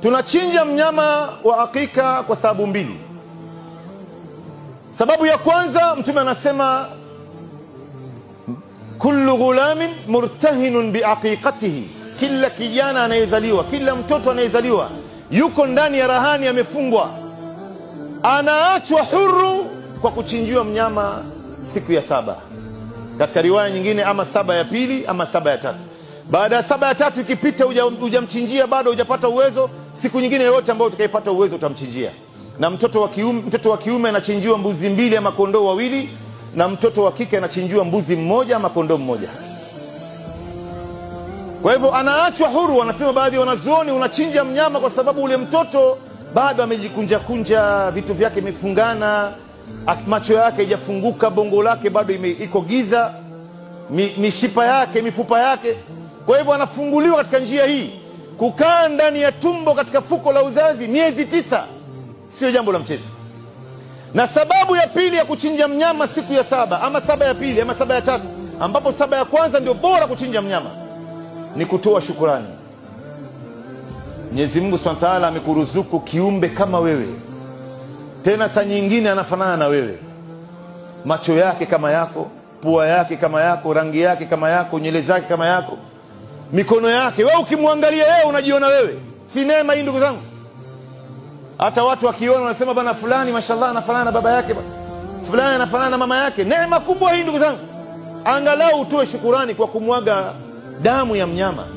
Tunachinja mnyama wa hakika kwa sababu mbili. Sababu ya kwanza, Mtume anasema kullu ghulamin murtahinun biaqiqatihi, kila kijana anayezaliwa, kila mtoto anayezaliwa yuko ndani ya rahani, amefungwa, anaachwa huru kwa kuchinjiwa mnyama siku ya 7. Katika riwaya nyingine ama 7 ya pili ama 7 ya tatu. Baada ya 7 ya tatu ikipita hujamchinjia, bado hujapata uwezo, siku nyingine yote ambayo utakayopata uwezo utamchinjia. Na mtoto wa kiume anachinjiwa mbuzi 2 ama kondoo 2, na mtoto wa kike anachinjiwa mbuzi 1 ama kondoo 1. Kwa hivyo anaachwa huru. Wanasema baadhi ya wanazuoni, unachinja mnyama kwa sababu ule mtoto bado amejikunja kunja, vitu vyake vimefungana, macho yake haijafunguka, bongo lake bado iko giza, mishipa yake, mifupa yake. Kwa hivyo anafunguliwa katika njia hii. Kukaa ndani ya tumbo katika fuko la uzazi miezi 9 sio jambo la mchezo. Na sababu ya pili ya kuchinja mnyama siku ya 7 ama 7 ya pili ama 7 ya tatu, ambapo 7 ya kwanza ndio bora kuchinja mnyama, ni kutoa shukrani. Mwenyezi Mungu Subhanahu wa Ta'ala amekuruzuku kiumbe kama wewe, tena saa nyingine anafanana na wewe, macho yake kama yako, pua yake kama yako, rangi yake kama yako, nywele zake kama yako, mikono yake. Wewe ukimwangalia yeye unajiona wewe. Si neema hii ndugu zangu? Hata watu wakiona wanasema bana, fulani mashallah anafanana na baba yake, fulani anafanana na mama yake. Neema kubwa hii ndugu zangu. Angalau utoe shukurani kwa kumwaga damu ya mnyama.